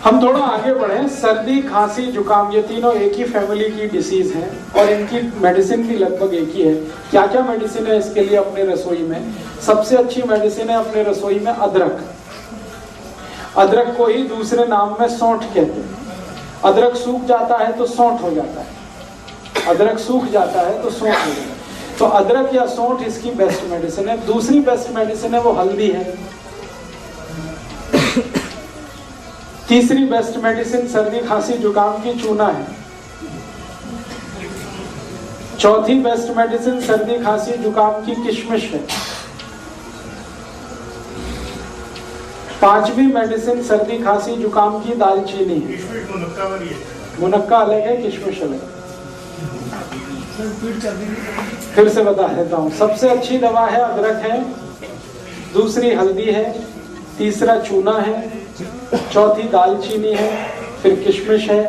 हम थोड़ा आगे बढ़े। सर्दी, खांसी, जुकाम, ये तीनों एक ही फैमिली की डिसीज हैं और इनकी मेडिसिन भी लगभग एक ही है। क्या क्या मेडिसिन है इसके लिए अपने रसोई में? सबसे अच्छी मेडिसिन है अपने रसोई में अदरक। अदरक को ही दूसरे नाम में सौंठ कहते हैं। अदरक सूख जाता है तो सौंठ हो जाता है, अदरक सूख जाता है तो सौंठ हो जाता है। तो अदरक या सौंठ इसकी बेस्ट मेडिसिन है। दूसरी बेस्ट मेडिसिन है वो हल्दी है। तीसरी बेस्ट मेडिसिन सर्दी, खांसी, जुकाम की चूना है। चौथी बेस्ट मेडिसिन सर्दी, खांसी, जुकाम की किशमिश है। पांचवी मेडिसिन सर्दी, खांसी, जुकाम की दालचीनी है। मुनक्का अलग है, किशमिश अलग है। फिर से बता देता हूं। सबसे अच्छी दवा है अदरक है, दूसरी हल्दी है, तीसरा चूना है, चौथी दालचीनी है, फिर किशमिश है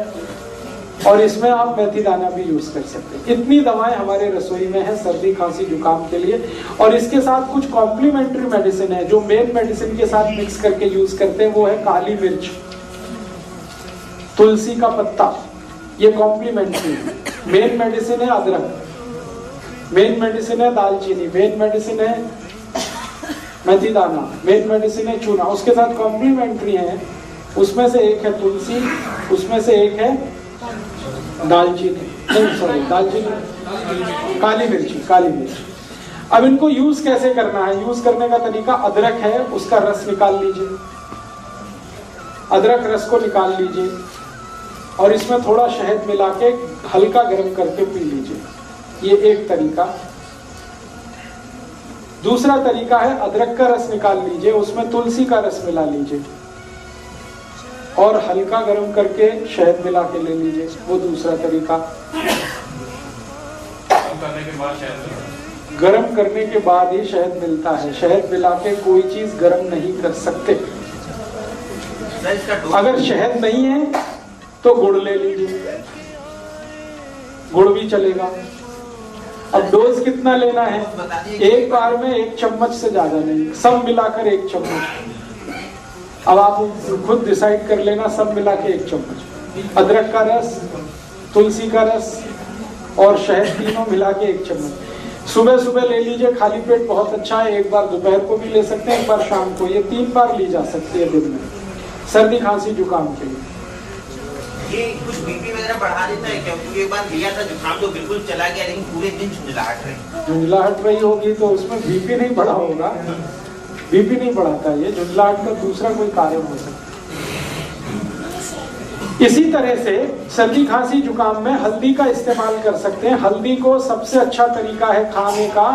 और इसमें आप मेथी दाना भी यूज कर सकते हैं। इतनी दवाएं हमारे रसोई में है सर्दी, खांसी, जुकाम के लिए। और इसके साथ कुछ कॉम्प्लीमेंट्री मेडिसिन है जो मेन मेडिसिन के साथ मिक्स करके यूज करते हैं। वो है काली मिर्च, तुलसी का पत्ता, ये कॉम्प्लीमेंट्री है। मेन मेडिसिन है अदरक, मेन मेडिसिन है दालचीनी, मेन मेडिसिन है मेथी दाना, मेन मेडिसिन है चूना। उसके साथ कॉम्प्लीमेंट्री है, उसमें से एक है तुलसी, उसमें से एक है दालचीनी, नहीं सॉरी दालचीनी, काली मिर्ची, काली मिर्ची। अब इनको यूज कैसे करना है? यूज करने का तरीका, अदरक है उसका रस निकाल लीजिए, अदरक रस को निकाल लीजिए और इसमें थोड़ा शहद मिला के हल्का गर्म करके पी लीजिए। ये एक तरीका। दूसरा तरीका है अदरक का रस निकाल लीजिए, उसमें तुलसी का रस मिला लीजिए और हल्का गर्म करके शहद मिला के ले लीजिए। वो दूसरा तरीका। गर्म करने के बाद ही शहद मिलता है, शहद मिला के कोई चीज गर्म नहीं कर सकते। अगर शहद नहीं है तो गुड़ ले लीजिए, गुड़ भी चलेगा। अब डोज कितना लेना है? एक बार में 1 चम्मच से ज्यादा नहीं, सब मिलाकर 1 चम्मच। अब आप खुद डिसाइड कर लेना, सब मिला के 1 चम्मच। अदरक का रस, तुलसी का रस और शहद तीनों मिला के 1 चम्मच। सुबह सुबह ले लीजिए, खाली पेट बहुत अच्छा है। एक बार दोपहर को भी ले सकते हैं, एक बार शाम को। ये 3 बार ली जा सकती है दिन में, सर्दी, खांसी, जुकाम के लिए। ये कुछ बीपी वगैरह बढ़ा देता है क्या? क्योंकि एक बार लिया था जुकाम तो बिल्कुल चला गया, लेकिन पूरे दिन झुंझलाहट रही। झुंझलाहट रही होगी तो उसमें बीपी नहीं बढ़ा होगा। बीपी नहीं बढ़ाता, ये झुंझलाहट का दूसरा कोई कारण हो सकता है। इसी तरह से सर्दी, खांसी, जुकाम में हल्दी का इस्तेमाल कर सकते हैं। हल्दी को सबसे अच्छा तरीका है खाने का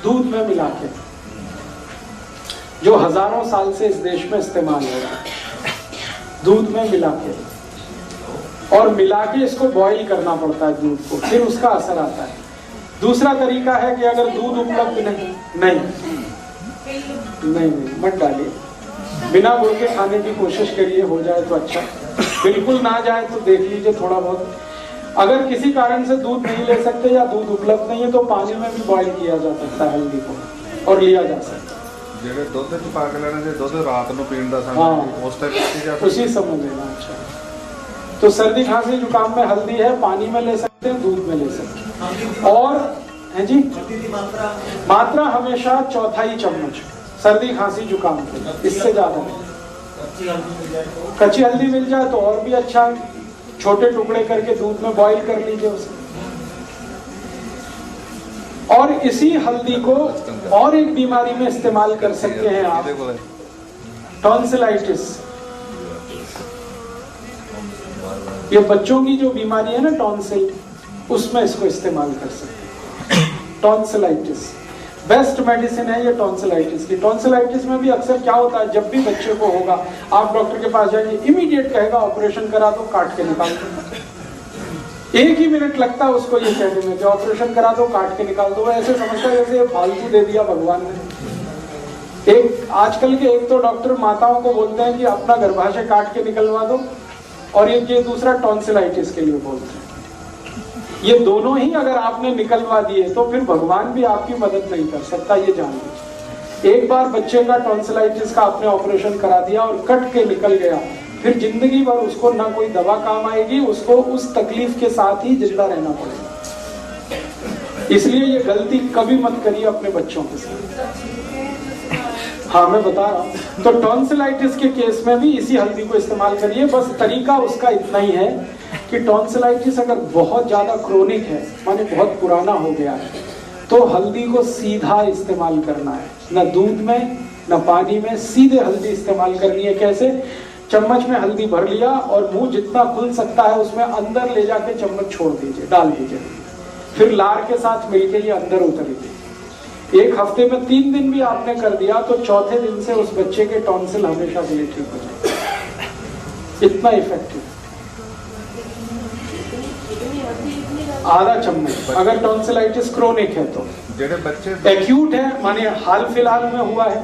दूध में मिला के, जो हजारों साल से इस देश में इस्तेमाल हो रहा है। दूध में मिला के और मिला के इसको बॉईल करना पड़ता है दूध को, फिर उसका असर आता है। दूसरा तरीका है कि अगर दूध उपलब्ध नहीं मत डालिए, बिना गुड़ के खाने की कोशिश करिए, हो जाए तो अच्छा, बिल्कुल ना जाए तो देख लीजिए थोड़ा बहुत। अगर किसी कारण से दूध नहीं ले सकते या दूध उपलब्ध नहीं है तो पानी में भी बॉईल किया जा सकता है हल्दी को और लिया जा सकता है। ਜਿਹੜੇ ਦੁੱਧ ਚ ਪਾ ਕੇ ਲੈਣਾ, ਜੇ ਦੁੱਧ ਰਾਤ ਨੂੰ ਪੀਣ ਦਾ समय, ਉਸ टाइप उसी समय लेना। अच्छा, तो सर्दी, खांसी, जुकाम में हल्दी है, पानी में ले सकते हैं, दूध में ले सकते हैं। और है जी, मात्रा हमेशा 1/4 चम्मच सर्दी, खांसी, जुकाम के, इससे ज्यादा नहीं। कच्ची हल्दी मिल जाए तो और भी अच्छा, छोटे टुकड़े करके दूध में बॉईल कर लीजिए उसे। और इसी हल्दी को और एक बीमारी में इस्तेमाल कर सकते हैं आप, टॉन्सिलाइटिस। ये बच्चों की जो बीमारी है ना टॉन्सिल, उसमें इसको इस्तेमाल कर सकते हैं। टॉन्सिलाइटिस बेस्ट मेडिसिन है ये टॉन्सिलाइटिस की। टॉन्सिलाइटिस में भी अक्सर क्या होता है, जब भी बच्चे को होगा आप डॉक्टर के पास जाएंगे, इमीडिएट कहेगा ऑपरेशन करा दो, काट के निकाल दो। 1 ही मिनट लगता है उसको ये कहने में कि ऑपरेशन करा दो, काट के निकाल दो। ऐसे समझता है जैसे फालतू दे दिया भगवान ने। एक आजकल के एक तो डॉक्टर माताओं को बोलते हैं कि अपना गर्भाशय काट के निकलवा दो, और ये दूसरा टॉन्सिलाइटिस के लिए बोलते हैं। ये दोनों ही अगर आपने निकलवा दिए तो फिर भगवान भी आपकी मदद नहीं कर सकता, ये जान लीजिए। एक बार बच्चे का टॉन्सिलाइटिस का आपने ऑपरेशन करा दिया और कट के निकल गया, फिर जिंदगी भर उसको ना कोई दवा काम आएगी, उसको उस तकलीफ के साथ ही जिंदा रहना पड़ेगा। इसलिए ये गलती कभी मत करिए अपने बच्चों के साथ। हाँ मैं बता रहा हूँ। तो टॉन्सिलाइटिस के केस में भी इसी हल्दी को इस्तेमाल करिए। बस तरीका उसका इतना ही है कि टॉन्सिलाइटिस अगर बहुत ज्यादा क्रोनिक है, माने बहुत पुराना हो गया है, तो हल्दी को सीधा इस्तेमाल करना है, न दूध में न पानी में, सीधे हल्दी इस्तेमाल करनी है। कैसे? चम्मच में हल्दी भर लिया और मुंह जितना खुल सकता है उसमें अंदर ले जाके चम्मच छोड़ दीजिए, डाल दीजिए, फिर लार के साथ मिलके ये अंदर उतरेगी। एक हफ्ते में 3 दिन भी आपने कर दिया तो चौथे दिन से उस बच्चे के टॉन्सिल हमेशा के लिए ठीक हो जाएगा। इतना इफेक्टिव। आधा चम्मच अगर टॉन्सिलाइटिस क्रोनिक है तो। जेडे बच्चे एक्यूट है, माने हाल फिलहाल में हुआ है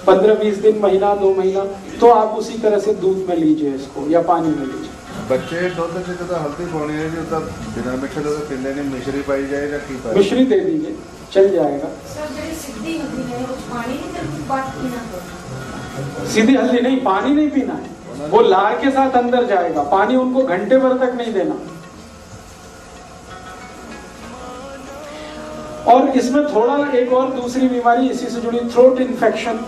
15-20 दिन, महीना 2 महीना, तो आप उसी तरह से दूध में लीजिए इसको या पानी में लीजिए। बच्चे दुध च जो हल्दी पानी है जो तब बिना मिठे दुध पींदे नहीं, मिश्री पाई जाए या की पाई? मिश्री दे दीजिए, चल जाएगा। सीधी हल्दी नहीं, पानी नहीं पीना है, वो लार के साथ अंदर जाएगा। पानी उनको घंटे भर तक नहीं देना। और इसमें थोड़ा एक और दूसरी बीमारी इसी से जुड़ी, थ्रोट इन्फेक्शन,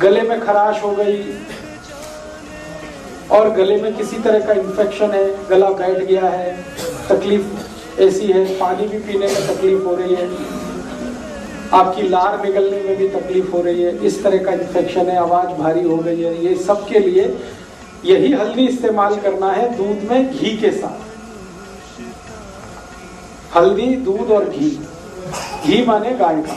गले में खराश हो गई और गले में किसी तरह का इन्फेक्शन है, गला बैठ गया है, तकलीफ ऐसी है, पानी भी पीने में तकलीफ हो रही है, आपकी लार निकलने में भी तकलीफ हो रही है, इस तरह का इन्फेक्शन है, आवाज भारी हो गई है, ये सब के लिए यही हल्दी इस्तेमाल करना है दूध में घी के साथ। हल्दी, दूध और घी। घी माने गाय का।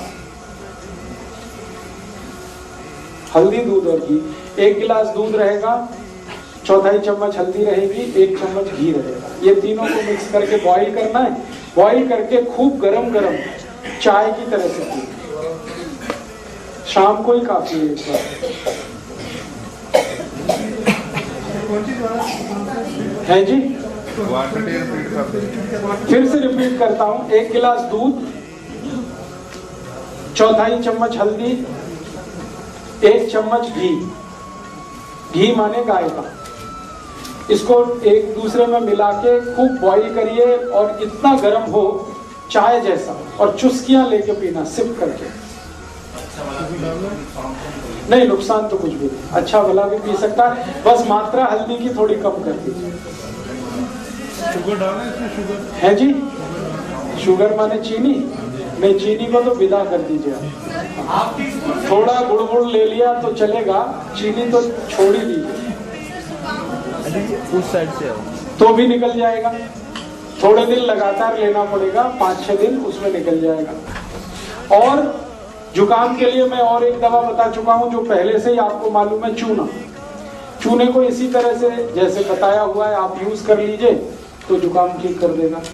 हल्दी, दूध और घी। 1 गिलास दूध रहेगा, 1/4 चम्मच हल्दी रहेगी, 1 चम्मच घी रहेगा। ये तीनों को मिक्स करके बॉईल करना है। बॉईल करके खूब गरम गरम चाय की तरह से पीना। शाम को ही काफी है इस बार। है जी? फिर से रिपीट करता हूं। 1 गिलास दूध, 1/4 चम्मच हल्दी, 1 चम्मच घी। घी माने गाय का। इसको एक दूसरे में मिला के खूब बॉईल करिए और इतना गर्म हो चाय जैसा, और चुस्कियां लेके पीना, सिप करके। नहीं, नुकसान तो कुछ भी नहीं, अच्छा भला भी पी सकता है, बस मात्रा हल्दी की थोड़ी कम कर दीजिए। शुगर डालना है इसमें? शुगर है जी? शुगर माने चीनी? नहीं, चीनी को तो विदा कर दीजिए आप। थोड़ा गुड़ ले लिया तो चलेगा, चीनी तो छोड़ ही दीजिए। उस साइड से तो भी निकल जाएगा। थोड़े दिन लगातार लेना पड़ेगा, 5-6 दिन उसमें निकल जाएगा। और जुकाम के लिए मैं और एक दवा बता चुका हूं जो पहले से ही आपको मालूम है, चूना। चूने को इसी तरह से जैसे बताया हुआ है आप यूज कर लीजिए तो जुकाम ठीक कर देगा।